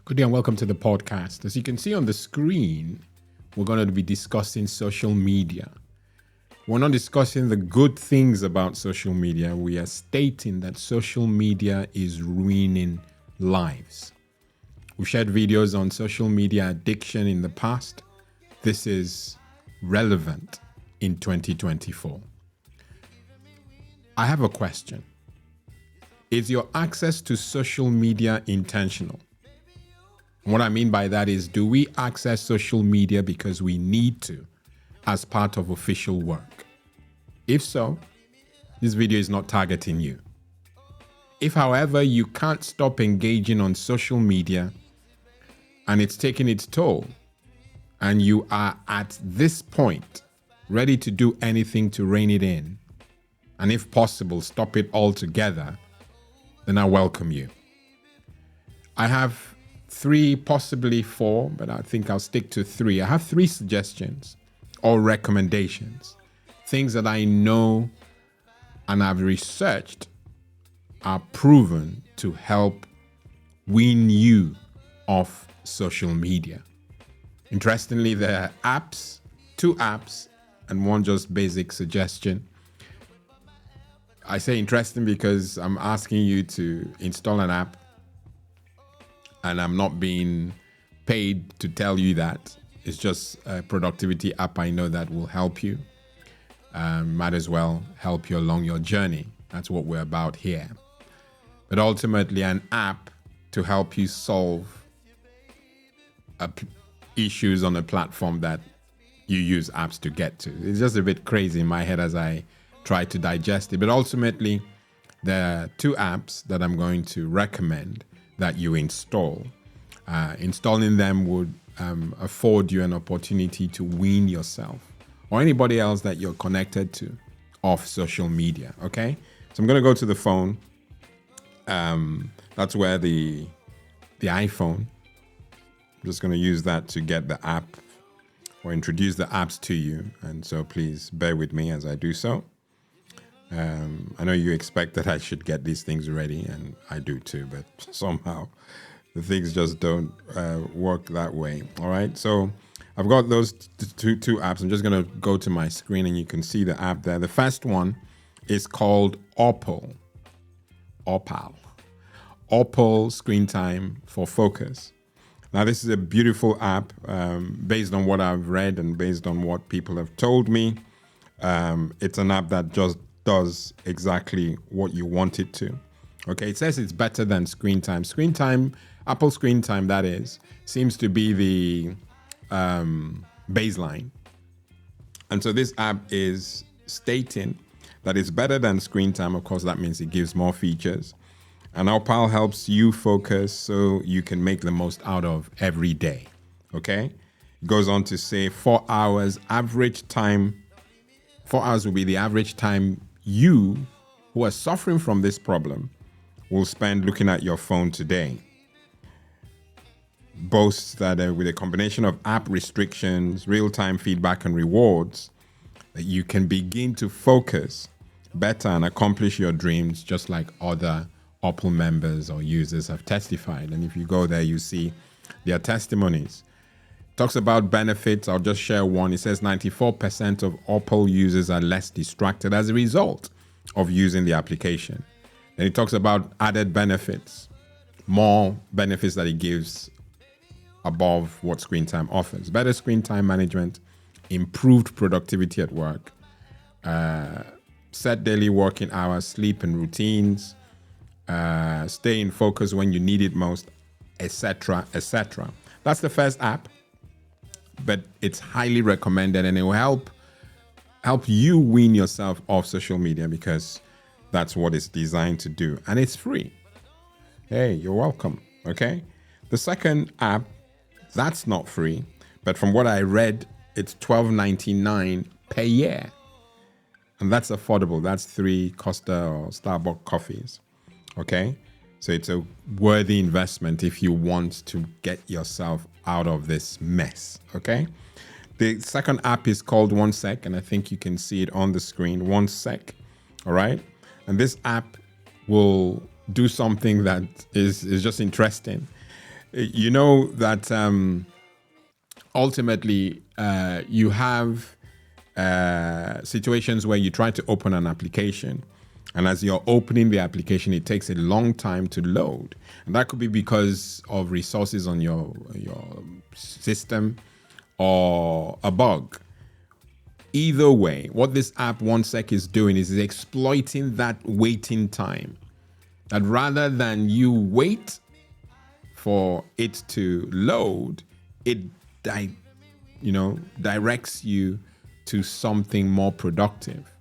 Good day and welcome to the podcast. As you can see on the screen, we're going to be discussing social media. We're not discussing the good things about social media. We are stating that social media is ruining lives. We've shared videos on social media addiction in the past. This is relevant in 2024. I have a question. Is your access to social media intentional? What I mean by that is, do we access social media because we need to as part of official work? If so, this video is not targeting you. If, however, you can't stop engaging on social media and it's taking its toll, and you are at this point ready to do anything to rein it in, and if possible, stop it altogether, then I welcome you. I have 3, possibly 4, but I think I'll stick to 3. I have 3 suggestions or recommendations, things that I know and I've researched are proven to help wean you off social media. Interestingly, there are apps, 2 apps, and 1 just basic suggestion. I say interesting because I'm asking you to install an app, and I'm not being paid to tell you that. It's just a productivity app I know that will help you. Might as well help you along your journey. That's what we're about here. But ultimately, an app to help you solve issues on a platform that you use apps to get to. It's just a bit crazy in my head as I try to digest it. But ultimately, there are 2 apps that I'm going to recommend that you install. Installing them would afford you an opportunity to wean yourself or anybody else that you're connected to off social media, okay? So I'm going to go to the phone. That's where the iPhone, I'm just going to use that to get the app or introduce the apps to you. And so please bear with me as I do so. I know you expect that I should get these things ready, and I do too, but somehow the things just don't work that way. All right, so I've got those two apps. I'm just going to go to my screen and you can see the app there. The first one is called Opal Screen Time for Focus. Now, this is a beautiful app based on what I've read and based on what people have told me. It's an app that just does exactly what you want it to. Okay, it says it's better than screen time. Screen time, Apple Screen Time, that is, seems to be the baseline. And so this app is stating that it's better than screen time. Of course, that means it gives more features. And Opal helps you focus so you can make the most out of every day. Okay? It goes on to say 4 hours average time. 4 hours will be the average time you who are suffering from this problem will spend looking at your phone today. Boasts that with a combination of app restrictions, real-time feedback, and rewards, that you can begin to focus better and accomplish your dreams just like other Opal members or users have testified. And if you go there, you see their testimonies. Talks about benefits. I'll just share one. It says 94% of Opal users are less distracted as a result of using the application. Then it talks about added benefits, more benefits that it gives above what screen time offers. Better screen time management, improved productivity at work, set daily working hours, sleep and routines, stay in focus when you need it most, etc., etc. That's the first app. But it's highly recommended, and it will help you wean yourself off social media because that's what it's designed to do. And it's free. Hey, you're welcome. Okay. The second app, that's not free, but from what I read, it's $12.99 per year. And that's affordable. That's 3 Costa or Starbucks coffees. Okay. So it's a worthy investment if you want to get yourself out of this mess, okay? The second app is called 1Sec, and I think you can see it on the screen, 1Sec, all right? And this app will do something that is just interesting. You know that ultimately you have situations where you try to open an application, and as you're opening the application, it takes a long time to load, and that could be because of resources on your system or a bug. Either way, what this app 1sec is doing is exploiting that waiting time. That rather than you wait for it to load, it directs you to something more productive.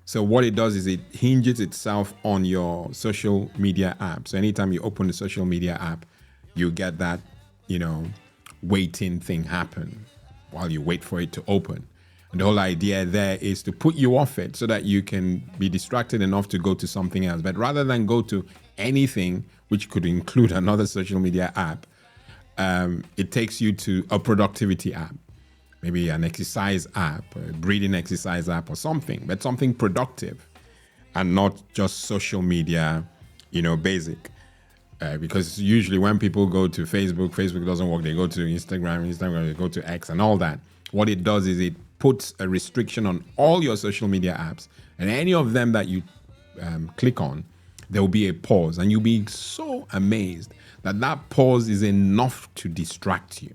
So what it does is it hinges itself on your social media app. So anytime you open the social media app, you get that, waiting thing happen while you wait for it to open. And the whole idea there is to put you off it so that you can be distracted enough to go to something else. But rather than go to anything, which could include another social media app, it takes you to a productivity app, maybe an exercise app, a breathing exercise app or something, but something productive and not just social media, basic. Because usually when people go to Facebook doesn't work. They go to Instagram, they go to X and all that. What it does is it puts a restriction on all your social media apps, and any of them that you click on, there will be a pause, and you'll be so amazed that pause is enough to distract you.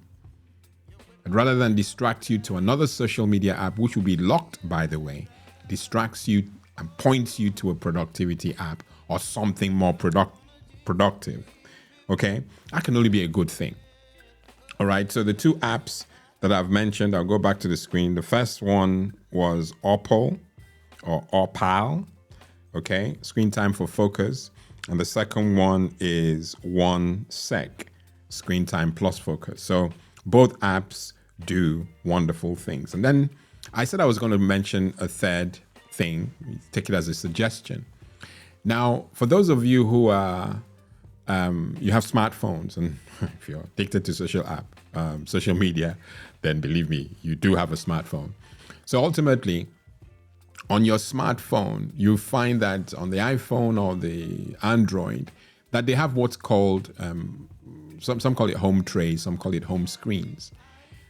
But rather than distract you to another social media app, which will be locked, by the way, distracts you and points you to a productivity app or something more productive. Okay? That can only be a good thing. All right, so the two apps that I've mentioned, I'll go back to the screen. The first one was Opal or Opal, okay, screen time for focus. And the second one is 1sec, screen time plus focus. So both apps do wonderful things. And then I said I was going to mention a third thing, take it as a suggestion. Now, for those of you who are, you have smartphones, and if you're addicted to social media, then believe me, you do have a smartphone. So ultimately, on your smartphone, you find that on the iPhone or the Android, that they have what's called, some call it home trays, some call it home screens.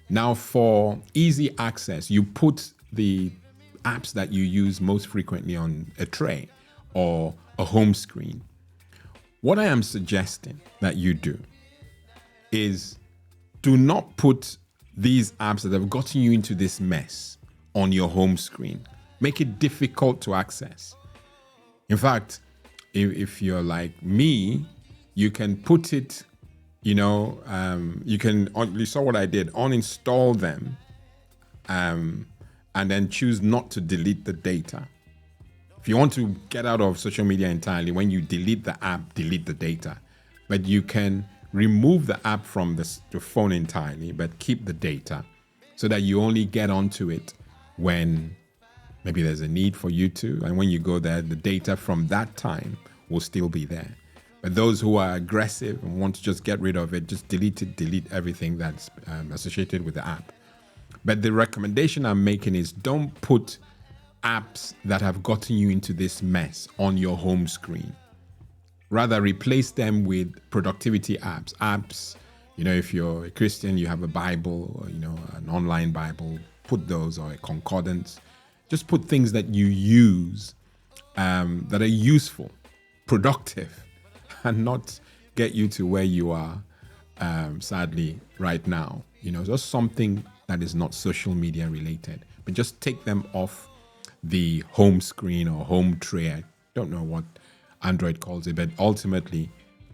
Now, for easy access, you put the apps that you use most frequently on a tray or a home screen. What I am suggesting that you do is do not put these apps that have gotten you into this mess on your home screen. Make it difficult to access. In fact, if you're like me, you can put it, you saw what I did, uninstall them, and then choose not to delete the data. If you want to get out of social media entirely, when you delete the app, delete the data. But you can remove the app from the phone entirely, but keep the data so that you only get onto it when maybe there's a need for you to. And when you go there, the data from that time will still be there. But those who are aggressive and want to just get rid of it, just delete everything that's associated with the app. But the recommendation I'm making is don't put apps that have gotten you into this mess on your home screen. Rather, replace them with productivity apps. If you're a Christian, you have a Bible, or, an online Bible, put those, or a concordance. Just put things that you use that are useful, productive, and not get you to where you are, sadly, right now. Just something that is not social media related, but just take them off the home screen or home tray. I don't know what Android calls it, but ultimately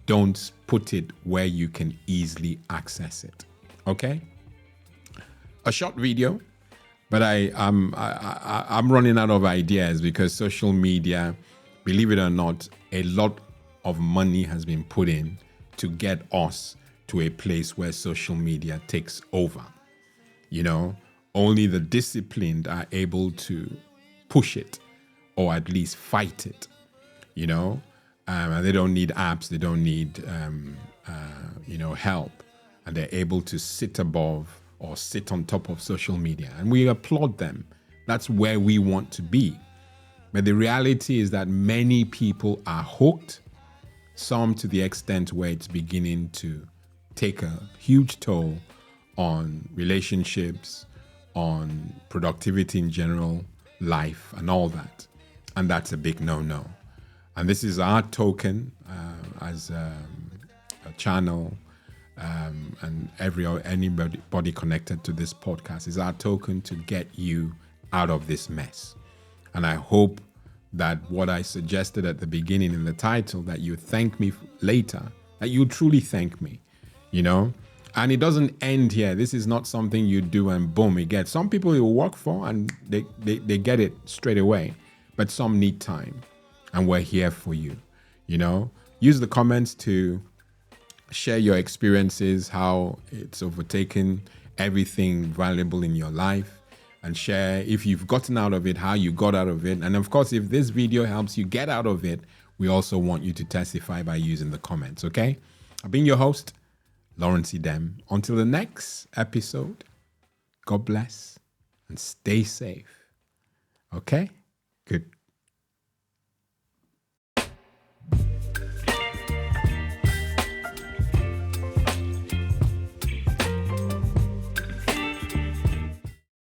don't put it where you can easily access it. Okay? A short video, but I'm running out of ideas because social media, believe it or not, a lot of money has been put in to get us to a place where social media takes over. Only the disciplined are able to push it or at least fight it. And they don't need apps, they don't need, help. And they're able to sit above or sit on top of social media. And we applaud them. That's where we want to be. But the reality is that many people are hooked, some to the extent where it's beginning to take a huge toll on relationships, on productivity in general, life, and all that. And that's a big no-no. And this is our token as a channel, and anybody connected to this podcast is our token to get you out of this mess. And I hope that what I suggested at the beginning in the title, that you thank me later, that you truly thank me, And it doesn't end here. This is not something you do and boom, it gets. Some people you work for and they get it straight away, but some need time. And we're here for you, Use the comments to share your experiences, how it's overtaken everything valuable in your life, and share if you've gotten out of it, how you got out of it. And of course, if this video helps you get out of it, we also want you to testify by using the comments, okay? I've been your host, Lawrence Idem. Until the next episode, God bless and stay safe. Okay? Good.